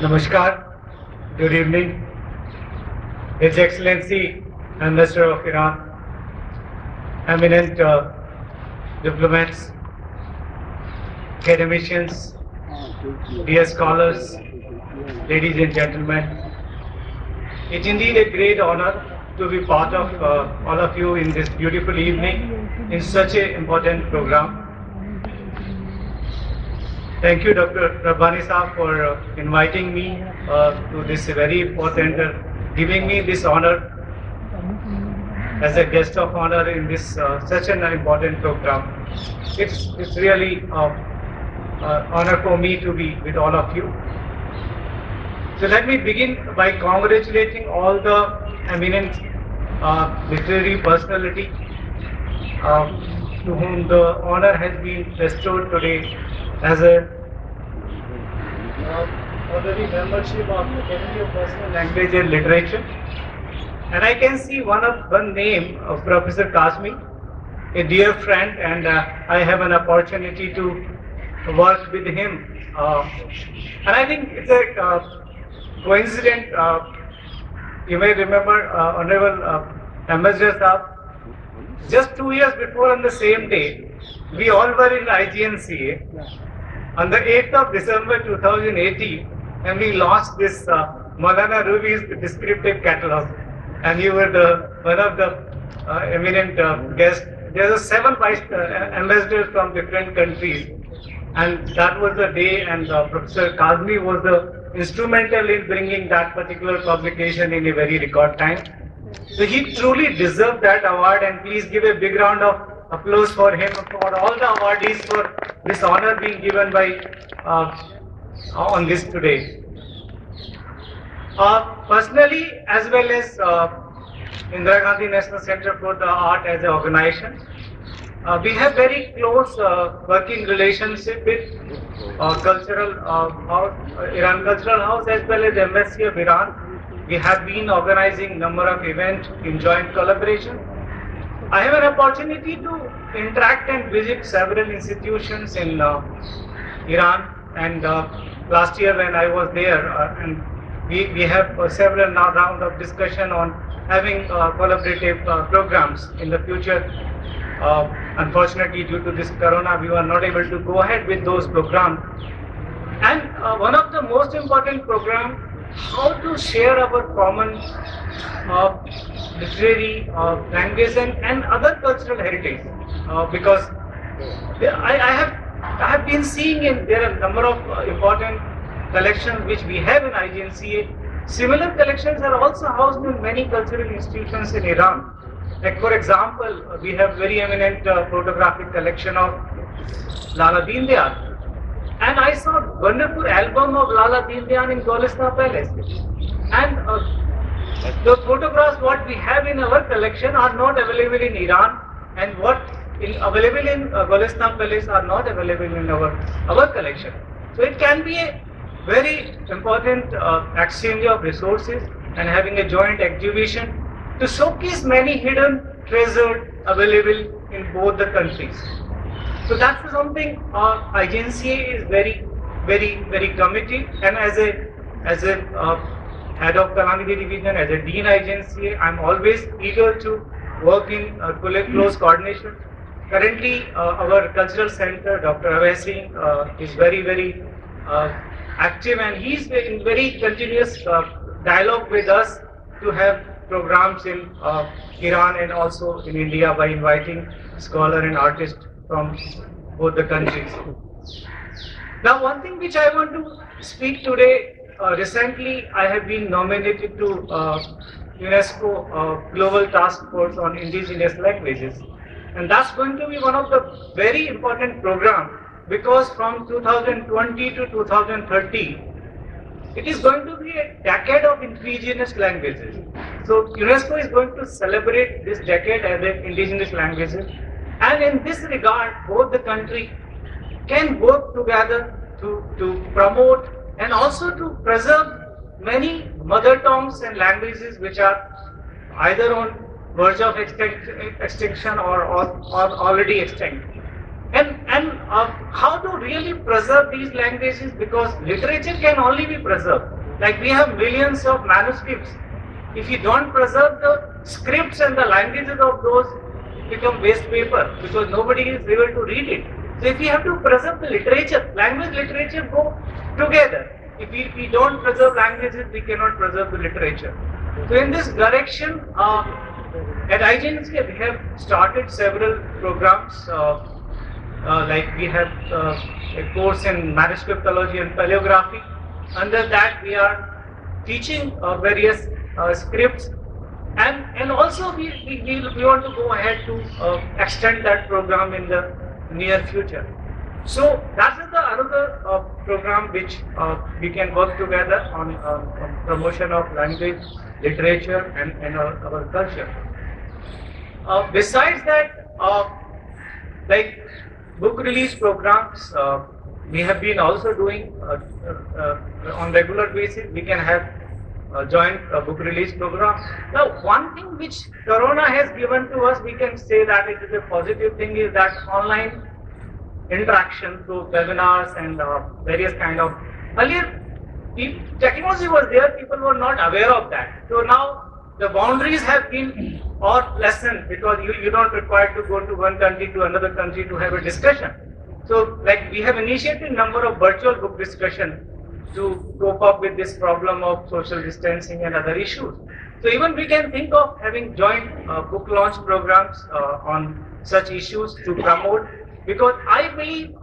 Namaskar, good evening, His Excellency Ambassador of Iran, eminent diplomats, academicians, dear scholars, ladies and gentlemen. It's indeed a great honor to be part of all of you in this beautiful evening in such an important program. Thank you, Dr. Rabbani Saab, for inviting me to this very important, giving me this honor as a guest of honor in this such an important program. It's really honor for me to be with all of you. So let me begin by congratulating all the eminent literary personality to whom the honor has been bestowed today as a honorary membership of the Academy of Personal Language and Literature. And I can see one name of Professor Kazmi, a dear friend, and I have an opportunity to work with him. And I think it's a coincidence. You may remember Honorable Ambassador Saab, just 2 years before on the same day, we all were in IGNCA on the 8th of December 2018, and we launched this Maulana Rubi's descriptive catalog. And you were one of the eminent guests. There are 7 ambassadors from different countries, and that was the day. And Professor Kazmi was the instrumental in bringing that particular publication in a very record time. So he truly deserved that award, and please give a big round of applause for him, for all the awardees for this honor being given by on this today. Personally, as well as Indira Gandhi National Center for the Art as an organization, we have very close working relationship with cultural Iran Cultural House as well as Embassy of Iran. We have been organizing number of events in joint collaboration. I have an opportunity to interact and visit several institutions in Iran, and last year when I was there, and we have several round of discussion on having collaborative programs in the future. Unfortunately, due to this corona, we were not able to go ahead with those programs. And one of the most important programs, how to share our common literary language and other cultural heritage, because I have been seeing there are a number of important collections which we have in IGNCA. Similar collections are also housed in many cultural institutions in Iran. Like for example, we have very eminent photographic collection of Lala Deen Dayal. And I saw a wonderful album of Lala Deen Dayal in Golestan Palace. And the photographs what we have in our collection are not available in Iran, and what available in Golestan Palace are not available in our collection. So it can be a very important exchange of resources and having a joint exhibition to showcase many hidden treasures available in both the countries. So that's something IGNCA is very committed, and as a head of Kalamity Division, as a Dean IGNCA, I'm always eager to work in close coordination. Currently, our cultural center, Dr. Ramesh, is very active, and he's in very continuous dialogue with us to have programs in Iran and also in India by inviting scholars and artists from both the countries. Now, one thing which I want to speak today, recently I have been nominated to UNESCO Global Task Force on Indigenous Languages, and that's going to be one of the very important programs, because from 2020 to 2030, it is going to be a decade of indigenous languages. So UNESCO is going to celebrate this decade as indigenous languages, and in this regard, both the country can work together to promote and also to preserve many mother tongues and languages which are either on verge of extinction or already extinct. And how to really preserve these languages, because literature can only be preserved. Like we have millions of manuscripts. If you don't preserve the scripts and the languages of those, become waste paper because nobody is able to read it. So if we have to preserve the literature, language literature go together. If we don't preserve languages, we cannot preserve the literature. So in this direction, at IGNC we have started several programs. Like we have a course in manuscriptology and paleography. Under that we are teaching various scripts, and also we want to go ahead to extend that program in the near future. So that is the another program which we can work together on promotion of language, literature and our culture. Besides that, like book release programs, we have been also doing on regular basis. We can have joint book release program. Now, one thing which Corona has given to us, we can say that it is a positive thing, is that online interaction through webinars and various kind of. Earlier, technology was there, people were not aware of that. So now the boundaries have been or lessened, because you don't require to go to one country to another country to have a discussion. So like we have initiated number of virtual book discussion to cope up with this problem of social distancing and other issues. So even we can think of having joint book launch programs on such issues to promote, because I believe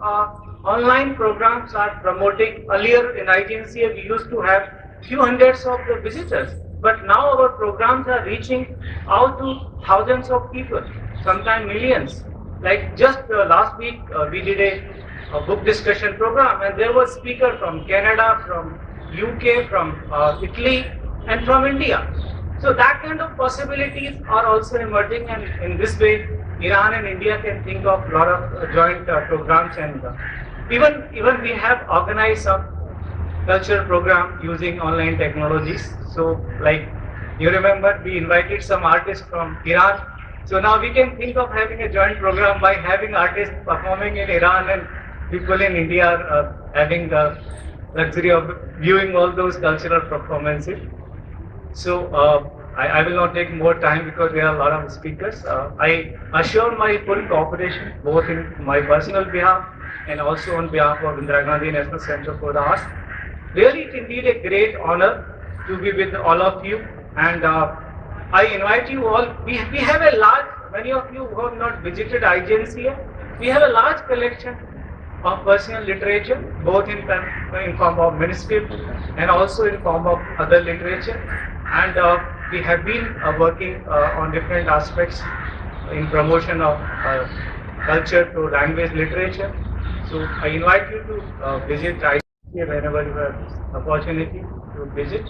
online programs are promoting. Earlier in IGNCA we used to have few hundreds of the visitors, but now our programs are reaching out to thousands of people, sometimes millions. Like just last week we did a book discussion program, and there was speaker from Canada, from UK, from Italy and from India. So that kind of possibilities are also emerging, and in this way Iran and India can think of a lot of joint programs, and even we have organized some culture program using online technologies. So like you remember, we invited some artists from Iran. So now we can think of having a joint program by having artists performing in Iran and people in India having the luxury of viewing all those cultural performances. So I will not take more time because there are a lot of speakers. I assure my full cooperation, both in my personal behalf and also on behalf of Indira Gandhi National Center for the Arts. Really, it's indeed a great honor to be with all of you, and I invite you all. We have a large, many of you who have not visited IGNCA, we have a large collection of personal literature, both in form of manuscript and also in form of other literature. And we have been working on different aspects in promotion of culture through language literature. So I invite you to visit IGNCA whenever you have opportunity to visit.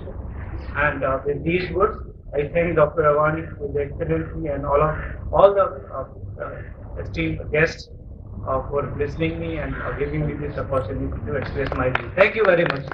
And with these words, I thank Dr. Avani for the excellency and all the esteemed guests for listening me and giving me this opportunity to express my view. Thank you very much.